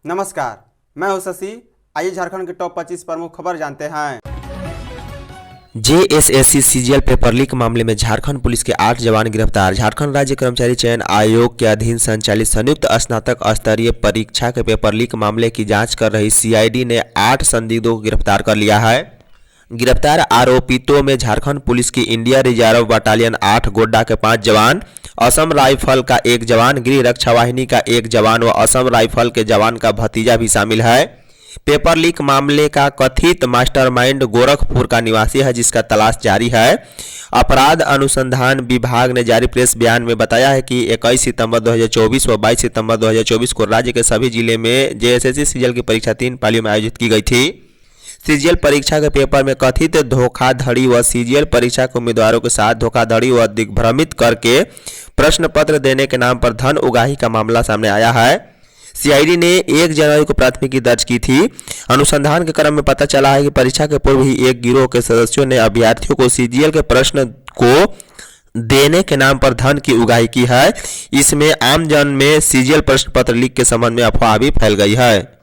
नमस्कार, मैं हूं शशि। आइए झारखंड के टॉप 25 प्रमुख खबर जानते हैं। जेएसएससी सीजीएल पेपर लीक मामले में झारखंड पुलिस के 8 जवान गिरफ्तार। झारखंड राज्य कर्मचारी चयन आयोग के अधीन संचालित संयुक्त स्नातक स्तरीय परीक्षा के पेपर लीक मामले की जांच कर रही सीआईडी ने 8 संदिग्धों को गिरफ्तार कर लिया है। गिरफ्तार आरोपितों में झारखंड पुलिस की इंडिया रिजर्व बटालियन 8 गोड्डा के 5 जवान, असम राइफल का 1 जवान, गृह रक्षा वाहिनी का 1 जवान व असम राइफल के जवान का भतीजा भी शामिल है। पेपर लीक मामले का कथित मास्टरमाइंड गोरखपुर का निवासी है, जिसका तलाश जारी है। अपराध अनुसंधान विभाग ने जारी प्रेस बयान में बताया है कि 21 सितंबर 2024 व 22 सितंबर 2024 को राज्य के सभी जिले में जेएसएससी सीजीएल की परीक्षा 3 पालियों में आयोजित की गई थी। सीजीएल परीक्षा के पेपर में कथित धोखाधड़ी व सीजीएल परीक्षा के उम्मीदवारों के साथ धोखाधड़ी व दिग्भ्रमित करके प्रश्न पत्र देने के नाम पर धन उगाही का मामला सामने आया है। सीआईडी ने 1 जनवरी को प्राथमिकी दर्ज की थी। अनुसंधान के क्रम में पता चला है कि परीक्षा के पूर्व ही एक गिरोह के सदस्यों ने अभ्यर्थियों को सीजीएल के प्रश्न को देने के नाम पर धन की उगाही की है। इसमें आमजन में सीजीएल प्रश्न पत्र लीक के संबंध में अफवाह भी फैल गई है।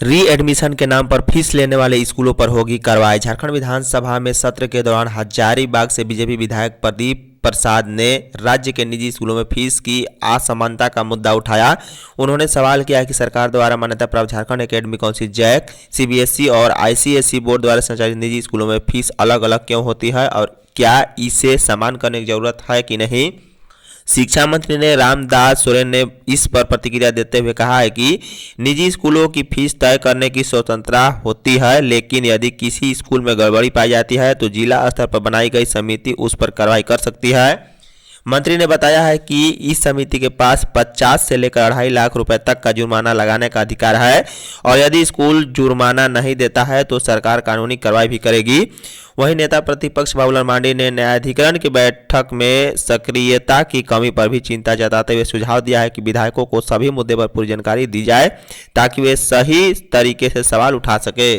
री एडमिशन के नाम पर फीस लेने वाले स्कूलों पर होगी कार्रवाई। झारखंड विधानसभा में सत्र के दौरान हजारीबाग से बीजेपी विधायक प्रदीप प्रसाद ने राज्य के निजी स्कूलों में फीस की असमानता का मुद्दा उठाया। उन्होंने सवाल किया कि सरकार द्वारा मान्यता प्राप्त Jharkhand academic council JAC, CBSE और आईसीएसई बोर्ड द्वारा संचालित निजी स्कूलों में फीस अलग अलग क्यों होती है और क्या इसे समान करने की जरूरत है कि नहीं। शिक्षा मंत्री ने रामदास सोरेन ने इस पर प्रतिक्रिया देते हुए कहा है कि निजी स्कूलों की फीस तय करने की स्वतंत्रता होती है, लेकिन यदि किसी स्कूल में गड़बड़ी पाई जाती है तो जिला स्तर पर बनाई गई समिति उस पर कार्रवाई कर सकती है। मंत्री ने बताया है कि इस समिति के पास 50 से लेकर 2.5 लाख रुपए तक का जुर्माना लगाने का अधिकार है और यदि स्कूल जुर्माना नहीं देता है तो सरकार कानूनी कार्रवाई भी करेगी। वहीं नेता प्रतिपक्ष बाबूलाल मांडी ने न्यायाधिकरण की बैठक में सक्रियता की कमी पर भी चिंता जताते हुए सुझाव दिया है कि विधायकों को सभी मुद्दे पर पूरी जानकारी दी जाए ताकि वे सही तरीके से सवाल उठा सके।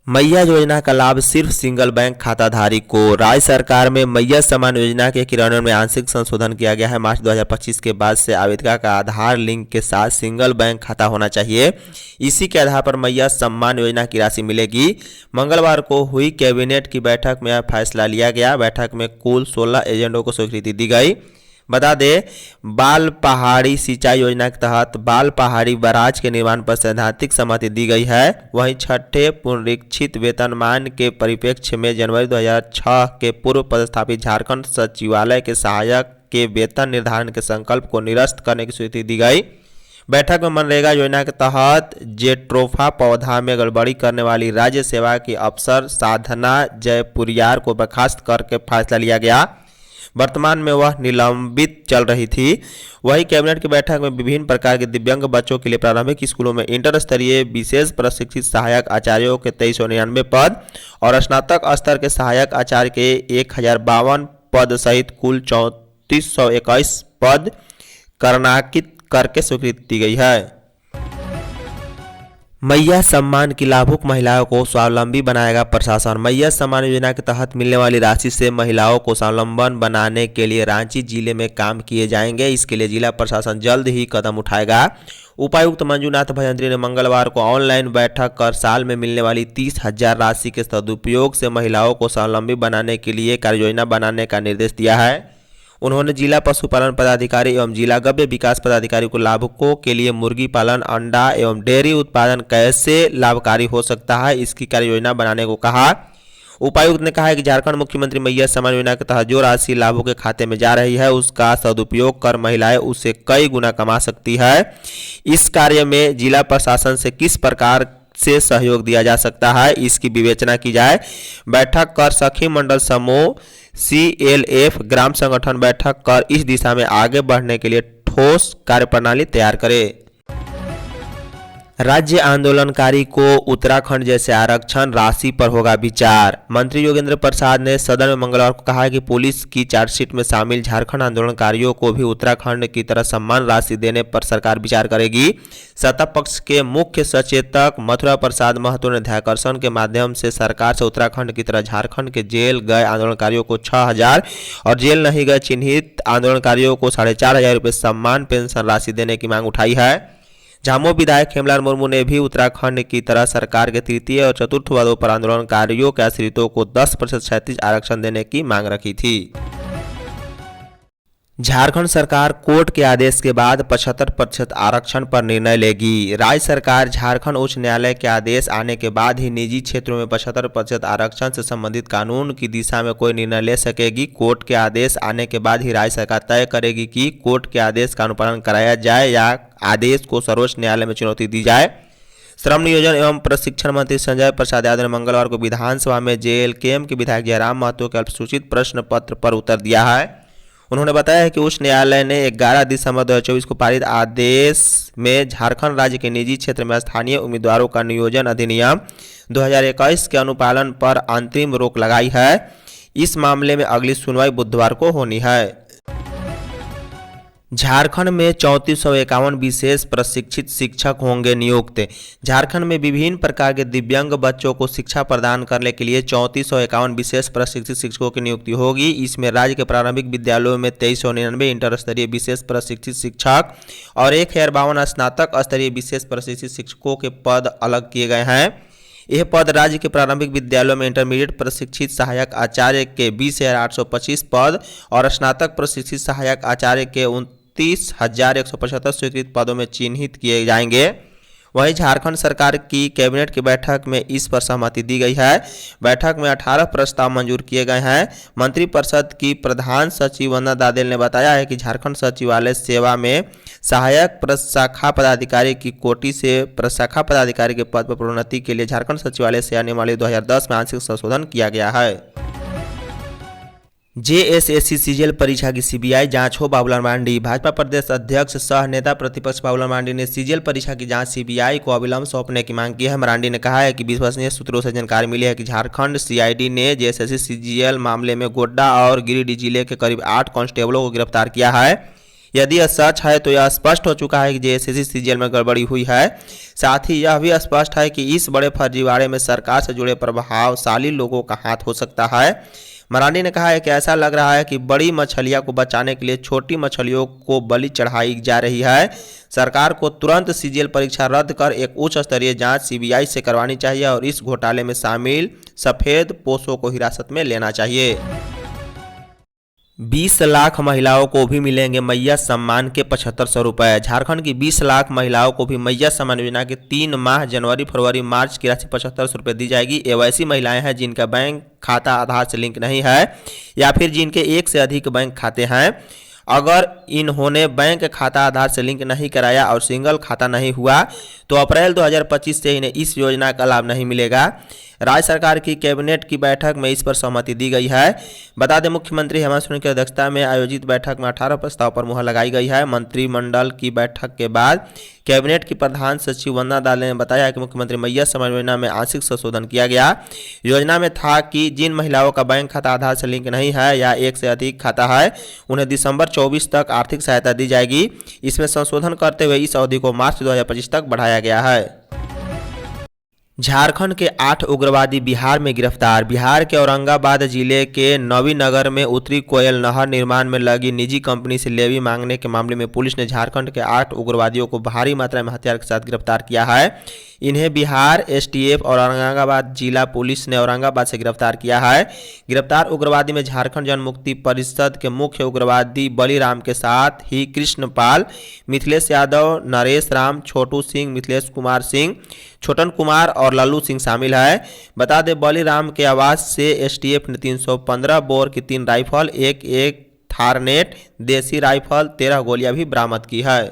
मैया योजना का लाभ सिर्फ सिंगल बैंक खाताधारी को। राज्य सरकार में मैया सम्मान योजना के क्रियान्वयन में आंशिक संशोधन किया गया है। मार्च 2025 के बाद से आवेदक का आधार लिंक के साथ सिंगल बैंक खाता होना चाहिए। इसी के आधार पर मैया सम्मान योजना की राशि मिलेगी। मंगलवार को हुई कैबिनेट की बैठक में यह फैसला लिया गया। बैठक में कुल 16 एजेंडों को स्वीकृति दी गई। बता दें, बाल पहाड़ी सिंचाई योजना के तहत बाल पहाड़ी बैराज के निर्माण पर सैद्धांतिक सहमति दी गई है। वहीं छठे पुनरीक्षित वेतनमान के परिप्रेक्ष्य में जनवरी 2006 के पूर्व पदस्थापित झारखंड सचिवालय के सहायक के वेतन निर्धारण के संकल्प को निरस्त करने की स्वीकृति दी गई। बैठक में मनरेगा योजना के तहत जेट्रोफा पौधा में गड़बड़ी करने वाली राज्य सेवा की अफसर साधना जयपुरियार को बर्खास्त करके फैसला लिया गया। वर्तमान में वह निलंबित चल रही थी। वही कैबिनेट की बैठक में विभिन्न प्रकार के दिव्यांग बच्चों के लिए प्रारंभिक स्कूलों में इंटर स्तरीय विशेष प्रशिक्षित सहायक आचार्यों के 2399 पद और स्नातक स्तर के सहायक आचार्य के 1052 पद सहित कुल 3421 पद करनाकित करके स्वीकृति दी गई है। मैया सम्मान की लाभुक महिलाओं को स्वावलंबी बनाएगा प्रशासन। मैया सम्मान योजना के तहत मिलने वाली राशि से महिलाओं को स्वावलंबन बनाने के लिए रांची जिले में काम किए जाएंगे। इसके लिए जिला प्रशासन जल्द ही कदम उठाएगा। उपायुक्त मंजूनाथ भजंत्री ने मंगलवार को ऑनलाइन बैठक कर साल में मिलने वाली 30,000 राशि के सदुपयोग से महिलाओं को स्वावलंबी बनाने के लिए कार्ययोजना बनाने का निर्देश दिया है। उन्होंने जिला पशुपालन पदाधिकारी एवं जिला गव्य विकास पदाधिकारी को लाभुकों के लिए मुर्गी पालन, अंडा एवं डेयरी उत्पादन कैसे लाभकारी हो सकता है, इसकी कार्ययोजना बनाने को कहा। उपायुक्त ने कहा है कि झारखंड मुख्यमंत्री मैया सम्मान योजना के तहत जो राशि लाभुक के खाते में जा रही है उसका सदुपयोग कर महिलाएं उससे कई गुना कमा सकती है। इस कार्य में जिला प्रशासन से किस प्रकार से सहयोग दिया जा सकता है, इसकी विवेचना की जाए। बैठक कर सखी मंडल समूह CLF ग्राम संगठन बैठक कर इस दिशा में आगे बढ़ने के लिए ठोस कार्यप्रणाली तैयार करे। राज्य आंदोलनकारी को उत्तराखंड जैसे आरक्षण राशि पर होगा विचार। मंत्री योगेंद्र प्रसाद ने सदन में मंगलवार को कहा कि पुलिस की चार्जशीट में शामिल झारखंड आंदोलनकारियों को भी उत्तराखंड की तरह सम्मान राशि देने पर सरकार विचार करेगी। सत्ता पक्ष के मुख्य सचेतक मथुरा प्रसाद महतो ने ध्यानाकर्षण के माध्यम से सरकार से उत्तराखंड की तरह झारखंड के जेल गए आंदोलनकारियों को 6,000 और जेल नहीं गए चिन्हित आंदोलनकारियों को 4,500 रुपये सम्मान पेंशन राशि देने की मांग उठाई है। झामुमो विधायक हेमलाल मुर्मू ने भी उत्तराखंड की तरह सरकार के तृतीय और चतुर्थ पदों पर आंदोलनकारियों के आश्रितों को 10% क्षैतिज आरक्षण देने की मांग रखी थी। झारखंड सरकार कोर्ट के आदेश के बाद 75% आरक्षण पर निर्णय लेगी। राज्य सरकार झारखंड उच्च न्यायालय के आदेश आने के बाद ही निजी क्षेत्रों में 75% आरक्षण से संबंधित कानून की दिशा में कोई निर्णय ले सकेगी। कोर्ट के आदेश आने के बाद ही राज्य सरकार तय करेगी कि कोर्ट के आदेश का अनुपालन कराया जाए या आदेश को सर्वोच्च न्यायालय में चुनौती दी जाए। श्रम नियोजन एवं प्रशिक्षण मंत्री संजय प्रसाद यादव ने मंगलवार को विधानसभा में जेएलकेएम के विधायक जयराम महतो के अल्पसूचित प्रश्न पत्र पर उत्तर दिया है। उन्होंने बताया है कि उच्च न्यायालय ने 11 दिसंबर 2024 को पारित आदेश में झारखंड राज्य के निजी क्षेत्र में स्थानीय उम्मीदवारों का नियोजन अधिनियम 2021 के अनुपालन पर अंतरिम रोक लगाई है। इस मामले में अगली सुनवाई बुधवार को होनी है। झारखंड में 3451 विशेष प्रशिक्षित शिक्षक होंगे नियुक्त। झारखंड में विभिन्न प्रकार के दिव्यांग बच्चों को शिक्षा प्रदान करने के लिए 3451 विशेष प्रशिक्षित शिक्षकों की नियुक्ति होगी। इसमें राज्य के प्रारंभिक विद्यालयों में 2399 इंटर स्तरीय विशेष प्रशिक्षित शिक्षक और 1052 स्नातक स्तरीय विशेष प्रशिक्षित शिक्षकों के पद अलग किए गए हैं। यह पद राज्य के प्रारंभिक विद्यालयों में इंटरमीडिएट प्रशिक्षित सहायक आचार्य के 20,825 पद और स्नातक प्रशिक्षित सहायक आचार्य के 29,175 स्वीकृत पदों में चिन्हित किए जाएंगे। वहीं झारखंड सरकार की कैबिनेट की बैठक में इस पर सहमति दी गई है। बैठक में 18 प्रस्ताव मंजूर किए गए हैं। मंत्रिपरिषद की प्रधान सचिव वंदना दादेल ने बताया है कि झारखंड सचिवालय सेवा में सहायक प्रशाखा पदाधिकारी की कोटि से प्रशाखा पदाधिकारी के पद पर प्रोन्नति के लिए झारखंड सचिवालय सेवा नियमावली 2010 में आंशिक संशोधन किया गया है। जेएसएससी सीजीएल परीक्षा की सीबीआई जांच हो, बाबूलाल मरांडी। भाजपा प्रदेश अध्यक्ष सह नेता प्रतिपक्ष बाबूलाल मरांडी ने सीजीएल परीक्षा की जांच सीबीआई को अविलंब सौंपने की मांग की है। मरांडी ने कहा है कि विश्वसनीय सूत्रों से जानकारी मिली है कि झारखंड सीआईडी ने जेएसएससी सीजीएल मामले में गोड्डा और गिरिडीह जिले के करीब 8 कांस्टेबलों को गिरफ्तार किया है। यदि यह सच है तो यह स्पष्ट हो चुका है कि जेएसएससी सीजीएल में गड़बड़ी हुई है। साथ ही यह भी स्पष्ट है कि इस बड़े फर्जीवाड़े में सरकार से जुड़े प्रभावशाली लोगों का हाथ हो सकता है। मरांडी ने कहा है कि ऐसा लग रहा है कि बड़ी मछलियां को बचाने के लिए छोटी मछलियों को बलि चढ़ाई जा रही है। सरकार को तुरंत सीजीएल परीक्षा रद्द कर एक उच्च स्तरीय जांच सीबीआई से करवानी चाहिए और इस घोटाले में शामिल सफेद पोशों को हिरासत में लेना चाहिए। 20 लाख महिलाओं को भी मिलेंगे मैया सम्मान के 7500 रुपए। झारखंड की 20 लाख महिलाओं को भी मैया सम्मान योजना के 3 माह जनवरी, फरवरी, मार्च की राशि 7500 रुपये दी जाएगी। ये वैसी महिलाएं हैं जिनका बैंक खाता आधार से लिंक नहीं है या फिर जिनके एक से अधिक बैंक खाते हैं। अगर इन्होंने बैंक खाता आधार से लिंक नहीं कराया और सिंगल खाता नहीं हुआ तो अप्रैल 2025 से इन्हें इस योजना का लाभ नहीं मिलेगा। राज्य सरकार की कैबिनेट की बैठक में इस पर सहमति दी गई है। बता दें, मुख्यमंत्री हेमंत सोरेन की अध्यक्षता में आयोजित बैठक में 18 प्रस्ताव पर मुहर लगाई गई है। मंत्रिमंडल की बैठक के बाद कैबिनेट की प्रधान सचिव वंदना दादेल ने बताया कि मुख्यमंत्री मैया सम्मान योजना में आंशिक संशोधन किया गया। योजना में था कि जिन महिलाओं का बैंक खाता आधार से लिंक नहीं है या एक से अधिक खाता है उन्हें दिसंबर 24 तक आर्थिक सहायता दी जाएगी। इसमें संशोधन करते हुए इस अवधि को मार्च 2025 तक बढ़ाया गया है। झारखंड के 8 उग्रवादी बिहार में गिरफ्तार। बिहार के औरंगाबाद जिले के नवीनगर में उत्तरी कोयल नहर निर्माण में लगी निजी कंपनी से लेवी मांगने के मामले में पुलिस ने झारखंड के 8 उग्रवादियों को भारी मात्रा में हथियार के साथ गिरफ्तार किया है। इन्हें बिहार एसटीएफ और औरंगाबाद जिला पुलिस ने औरंगाबाद से गिरफ्तार किया है। गिरफ्तार उग्रवादी में झारखंड जन मुक्ति परिषद के मुख्य उग्रवादी बलीराम के साथ ही कृष्णपाल, मिथिलेश यादव, नरेश राम, छोटू सिंह, मिथिलेश कुमार सिंह, छोटन कुमार और लल्लू सिंह शामिल है। बता दें, बलीराम के आवास से एसटीएफ ने 315 बोर की 3 राइफल, एक थारनेट देसी राइफल, 13 गोलियां भी बरामद की है।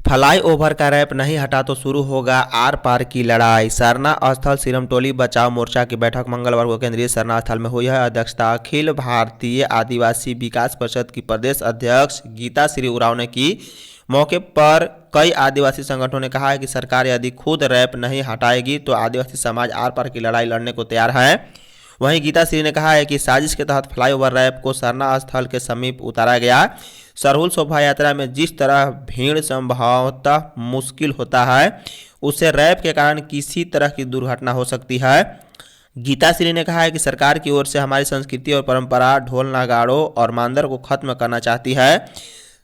फ्लाईओवर का रैप नहीं हटा तो शुरू होगा आर पार की लड़ाई। सरना स्थल सिरमटोली बचाव मोर्चा की बैठक मंगलवार को केंद्रीय सरना स्थल में हुई है। अध्यक्षता अखिल भारतीय आदिवासी विकास परिषद की प्रदेश अध्यक्ष गीता श्री उरांव ने की। मौके पर कई आदिवासी संगठनों ने कहा है कि सरकार यदि खुद रैप नहीं हटाएगी तो आदिवासी समाज आर पार की लड़ाई लड़ने को तैयार है। वहीं गीता श्री ने कहा है कि साजिश के तहत फ्लाईओवर रैप को सरना स्थल के समीप उतारा गया। सरहुल शोभा यात्रा में जिस तरह भीड़ संभवतः मुश्किल होता है, उससे रैप के कारण किसी तरह की दुर्घटना हो सकती है। गीता श्री ने कहा है कि सरकार की ओर से हमारी संस्कृति और परंपरा ढोल नगाड़ों और मांदर को खत्म करना चाहती है।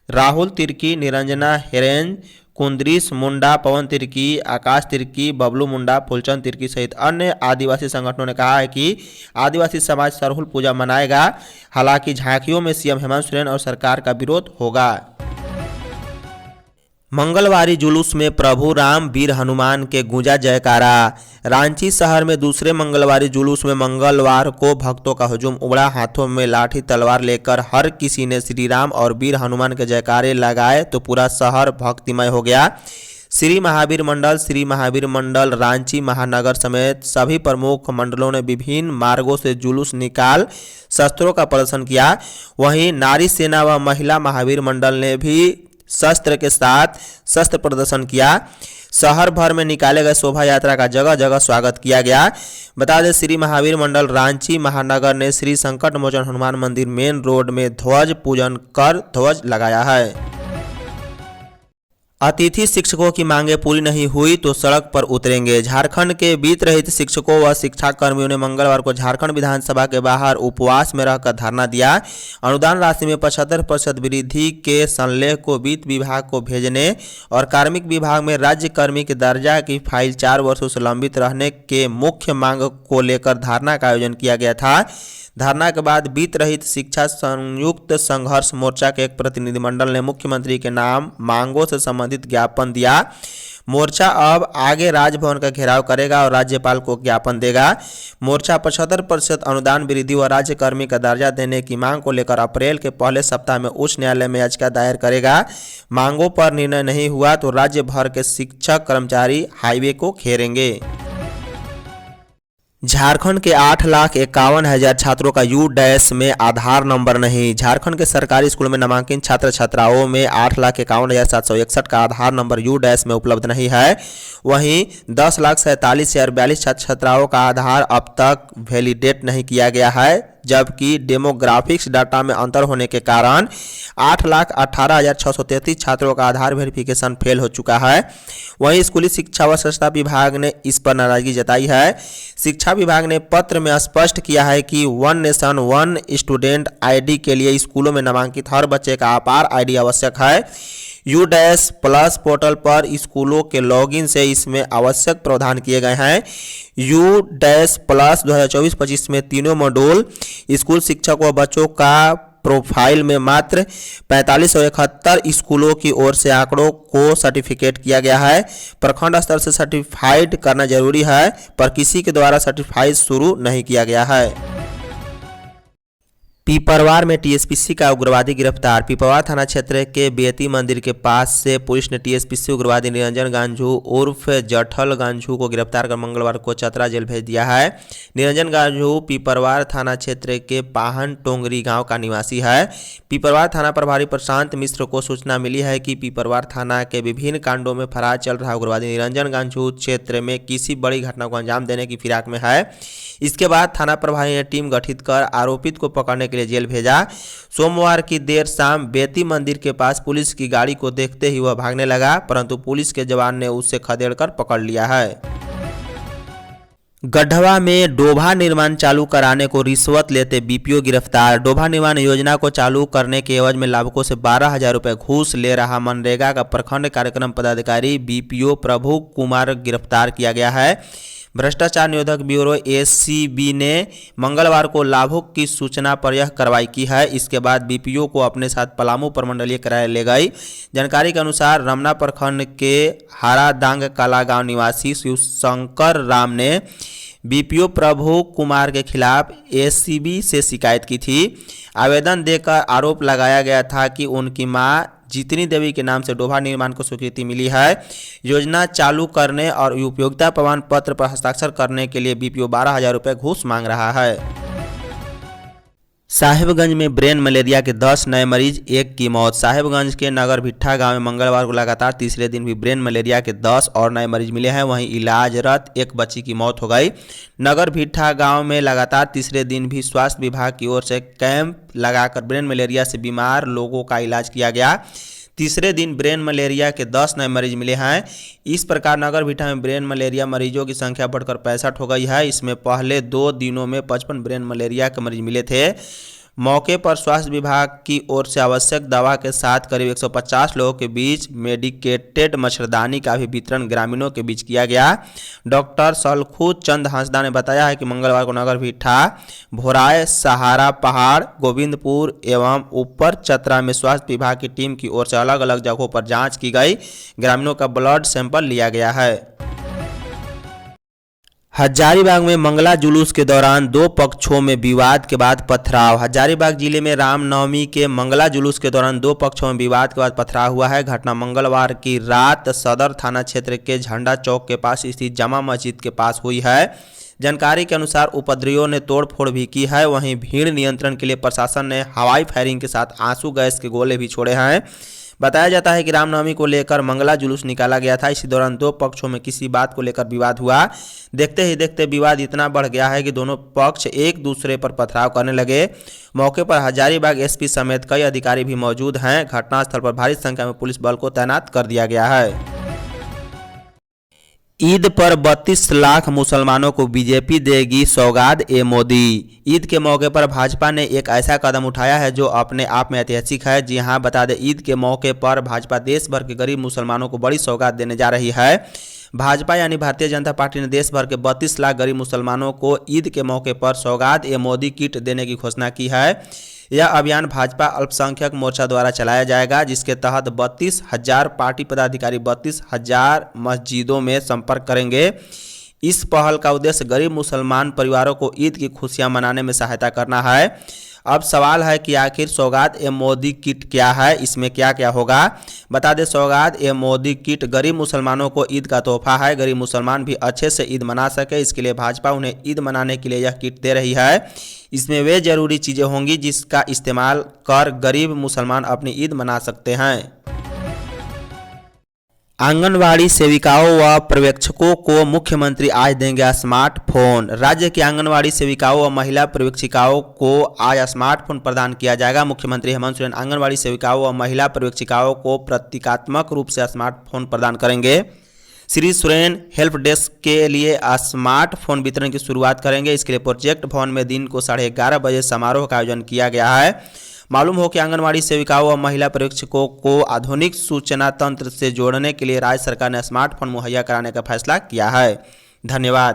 राहुल तिर्की, निरंजना हेरेंज, कुंद्रीश मुंडा, पवन तिर्की, आकाश तिर्की, बबलू मुंडा, फुलचंद तिर्की सहित अन्य आदिवासी संगठनों ने कहा है कि आदिवासी समाज सरहुल पूजा मनाएगा। हालांकि झांकियों में सीएम हेमंत सोरेन और सरकार का विरोध होगा। मंगलवारी जुलूस में प्रभु राम वीर हनुमान के गूंजा जयकारा। रांची शहर में दूसरे मंगलवारी जुलूस में मंगलवार को भक्तों का हुजूम उमड़ा। हाथों में लाठी तलवार लेकर हर किसी ने श्री राम और वीर हनुमान के जयकारे लगाए तो पूरा शहर भक्तिमय हो गया। श्री महावीर मंडल रांची महानगर समेत सभी प्रमुख मंडलों ने विभिन्न मार्गों से जुलूस निकाल शस्त्रों का प्रदर्शन किया। वहीं नारी सेना व महिला महावीर मंडल ने भी शस्त्र के साथ शस्त्र प्रदर्शन किया। शहर भर में निकाले गए शोभा यात्रा का जगह जगह स्वागत किया गया। बता दें, श्री महावीर मंडल रांची महानगर ने श्री संकट मोचन हनुमान मंदिर मेन रोड में ध्वज पूजन कर ध्वज लगाया है। अतिथि शिक्षकों की मांगें पूरी नहीं हुई तो सड़क पर उतरेंगे। झारखंड के वित्त रहित शिक्षकों व शिक्षा कर्मियों ने मंगलवार को झारखंड विधानसभा के बाहर उपवास में रहकर धरना दिया। अनुदान राशि में 75% वृद्धि के संलेख को वित्त विभाग को भेजने और कार्मिक विभाग में राज्य कर्मी के दर्जा की फाइल 4 वर्षों से लंबित रहने के मुख्य मांग को लेकर धरना का आयोजन किया गया था। धरना के बाद वित्त रहित शिक्षा संयुक्त संघर्ष मोर्चा के एक प्रतिनिधिमंडल ने मुख्यमंत्री के नाम मांगों से संबंधित ज्ञापन दिया। मोर्चा अब आगे राजभवन का घेराव करेगा और राज्यपाल को ज्ञापन देगा। मोर्चा 75% अनुदान वृद्धि व राज्य कर्मी का दर्जा देने की मांग को लेकर अप्रैल के पहले सप्ताह में उच्च न्यायालय में याचिका दायर करेगा। मांगों पर निर्णय नहीं हुआ तो राज्य भर के शिक्षक कर्मचारी हाईवे को घेरेंगे। झारखंड के 8,51,000 छात्रों का U- में आधार नंबर नहीं। झारखंड के सरकारी स्कूल में नामांकित छात्र छात्राओं में 8,51,761 का आधार नंबर U- में उपलब्ध नहीं है। वहीं 10,47,042 छात्र छात्राओं का आधार अब तक वैलिडेट नहीं किया गया है, जबकि डेमोग्राफिक्स डाटा में अंतर होने के कारण 8,18,633 छात्रों का आधार वेरिफिकेशन फेल हो चुका है। वहीं स्कूली शिक्षा व स्वच्छता विभाग ने इस पर नाराजगी जताई है। शिक्षा विभाग ने पत्र में स्पष्ट किया है कि one nation one student ID के लिए स्कूलों में नामांकित हर बच्चे का आधार आईडी आवश्यक है। U- पोर्टल पर स्कूलों के लॉगिन से इसमें आवश्यक प्रावधान किए गए हैं। U- 2024-25 में तीनों मॉड्यूल स्कूल शिक्षक व बच्चों का प्रोफाइल में मात्र 4571 स्कूलों की ओर से आंकड़ों को सर्टिफिकेट किया गया है। प्रखंड स्तर से सर्टिफाइड करना जरूरी है, पर किसी के द्वारा सर्टिफाइड शुरू नहीं किया गया है। पीपरवार में टीएसपीसी का उग्रवादी गिरफ्तार। पीपरवार थाना क्षेत्र के बेती मंदिर के पास से पुलिस ने टीएसपीसी उग्रवादी निरंजन गांझू उर्फ जठल गांझू को गिरफ्तार कर मंगलवार को चतरा जेल भेज दिया है। निरंजन गांझू पीपरवार थाना क्षेत्र के पाहन टोंगरी गांव का निवासी है। पीपरवार थाना प्रभारी प्रशांत मिश्र को सूचना मिली है कि पीपरवार थाना के विभिन्न कांडों में फरार चल रहा उग्रवादी निरंजन गांझू क्षेत्र में किसी बड़ी घटना को अंजाम देने की फिराक में है। इसके बाद थाना प्रभारी ने टीम गठित कर आरोपित को पकड़ने के लिए जेल भेजा। सोमवार की देर शाम बेती मंदिर के पास पुलिस की गाड़ी को देखते ही वह भागने लगा, परंतु पुलिस के जवान ने उसे खदेड़कर पकड़ लिया है। गढ़वा में डोभा निर्माण चालू कराने को रिश्वत लेते बीपीओ गिरफ्तार। डोभा निर्माण योजना को चालू करने के एवज में लाभुकों से 12,000 रुपये घूस ले रहा मनरेगा का प्रखंड कार्यक्रम पदाधिकारी बीपीओ प्रभु कुमार गिरफ्तार किया गया है। भ्रष्टाचार निरोधक ब्यूरो एसीबी ने मंगलवार को लाभुक की सूचना पर यह कार्रवाई की है। इसके बाद बीपीओ को अपने साथ पलामू प्रमंडलीय कार्यालय ले गई। जानकारी के अनुसार रमना प्रखंड के हारादांग कला गांव निवासी शिवशंकर राम ने बीपीओ प्रभु कुमार के खिलाफ एसीबी से शिकायत की थी। आवेदन देकर आरोप लगाया गया था कि उनकी मां जितनी देवी के नाम से डोभा निर्माण को स्वीकृति मिली है। योजना चालू करने और उपयोगिता प्रमाण पत्र पर हस्ताक्षर करने के लिए बीपीओ 12,000 रुपये घूस मांग रहा है। साहिबगंज में ब्रेन मलेरिया के 10 नए मरीज, 1 की मौत। साहिबगंज के नगर भिट्ठा गांव में मंगलवार को लगातार तीसरे दिन भी ब्रेन मलेरिया के 10 और नए मरीज मिले हैं। वहीं इलाजरत एक बच्ची की मौत हो गई। नगर भिट्ठा गांव में लगातार तीसरे दिन भी स्वास्थ्य विभाग की ओर से कैंप लगाकर ब्रेन मलेरिया से बीमार लोगों का इलाज किया गया। तीसरे दिन ब्रेन मलेरिया के 10 नए मरीज मिले हैं। इस प्रकार नगर भिट्ठा में ब्रेन मलेरिया मरीजों की संख्या बढ़कर 65 हो गई है। इसमें पहले 2 दिनों में 55 ब्रेन मलेरिया के मरीज मिले थे। मौके पर स्वास्थ्य विभाग की ओर से आवश्यक दवा के साथ करीब 150 लोगों के बीच मेडिकेटेड मच्छरदानी का भी वितरण ग्रामीणों के बीच किया गया। डॉक्टर सलखू चंद हंसदा ने बताया है कि मंगलवार को नगर भिट्ठा, भोराय, सहारा पहाड़, गोविंदपुर एवं ऊपर चतरा में स्वास्थ्य विभाग की टीम की ओर से अलग अलग जगहों पर जांच की गई। ग्रामीणों का ब्लड सैंपल लिया गया है। हजारीबाग में मंगला जुलूस के दौरान 2 पक्षों में विवाद के बाद पथराव। हजारीबाग जिले में रामनवमी के मंगला जुलूस के दौरान 2 पक्षों में विवाद के बाद पथराव हुआ है। घटना मंगलवार की रात सदर थाना क्षेत्र के झंडा चौक के पास स्थित जामा मस्जिद के पास हुई है। जानकारी के अनुसार उपद्रवियों ने तोड़फोड़ भी की है। वहीं भीड़ नियंत्रण के लिए प्रशासन ने हवाई फायरिंग के साथ आंसू गैस के गोले भी छोड़े हैं। बताया जाता है कि रामनवमी को लेकर मंगला जुलूस निकाला गया था। इसी दौरान 2 पक्षों में किसी बात को लेकर विवाद हुआ। देखते ही देखते विवाद इतना बढ़ गया है कि दोनों पक्ष एक दूसरे पर पथराव करने लगे। मौके पर हजारीबाग एसपी समेत कई अधिकारी भी मौजूद हैं। घटनास्थल पर भारी संख्या में पुलिस बल को तैनात कर दिया गया है। ईद पर 32 लाख मुसलमानों को बीजेपी देगी सौगात ए मोदी। ईद के मौके पर भाजपा ने एक ऐसा कदम उठाया है जो अपने आप में ऐतिहासिक है। जी हां, बता दें, ईद के मौके पर भाजपा देश भर के गरीब मुसलमानों को बड़ी सौगात देने जा रही है। भाजपा यानी भारतीय जनता पार्टी ने देश भर के 32 लाख गरीब मुसलमानों को ईद के मौके पर सौगात ए मोदी किट देने की घोषणा की है। यह अभियान भाजपा अल्पसंख्यक मोर्चा द्वारा चलाया जाएगा, जिसके तहत 32,000 पार्टी पदाधिकारी 32,000 मस्जिदों में संपर्क करेंगे। इस पहल का उद्देश्य गरीब मुसलमान परिवारों को ईद की खुशियां मनाने में सहायता करना है। अब सवाल है कि आखिर सौगात ए मोदी किट क्या है, इसमें क्या क्या होगा। बता दें, सौगात ए मोदी किट गरीब मुसलमानों को ईद का तोहफा है। गरीब मुसलमान भी अच्छे से ईद मना सके, इसके लिए भाजपा उन्हें ईद मनाने के लिए यह किट दे रही है। इसमें वे जरूरी चीज़ें होंगी जिसका इस्तेमाल कर गरीब मुसलमान अपनी ईद मना सकते हैं। आंगनवाड़ी सेविकाओं व पर्यवेक्षकों को मुख्यमंत्री आज देंगे स्मार्टफोन। राज्य की आंगनवाड़ी सेविकाओं व महिला पर्यवेक्षिकाओं को आज स्मार्टफोन प्रदान किया जाएगा। मुख्यमंत्री हेमंत सोरेन आंगनवाड़ी सेविकाओं व महिला पर्यवेक्षिकाओं को प्रतीकात्मक रूप से स्मार्टफोन प्रदान करेंगे। श्री सोरेन हेल्प डेस्क के लिए स्मार्टफोन वितरण की शुरुआत करेंगे। इसके लिए प्रोजेक्ट भवन में दिन को 11:30 बजे समारोह का आयोजन किया गया है। मालूम हो कि आंगनवाड़ी सेविकाओं और महिला पर्यवेक्षकों को आधुनिक सूचना तंत्र से जोड़ने के लिए राज्य सरकार ने स्मार्टफोन मुहैया कराने का फैसला किया है। धन्यवाद।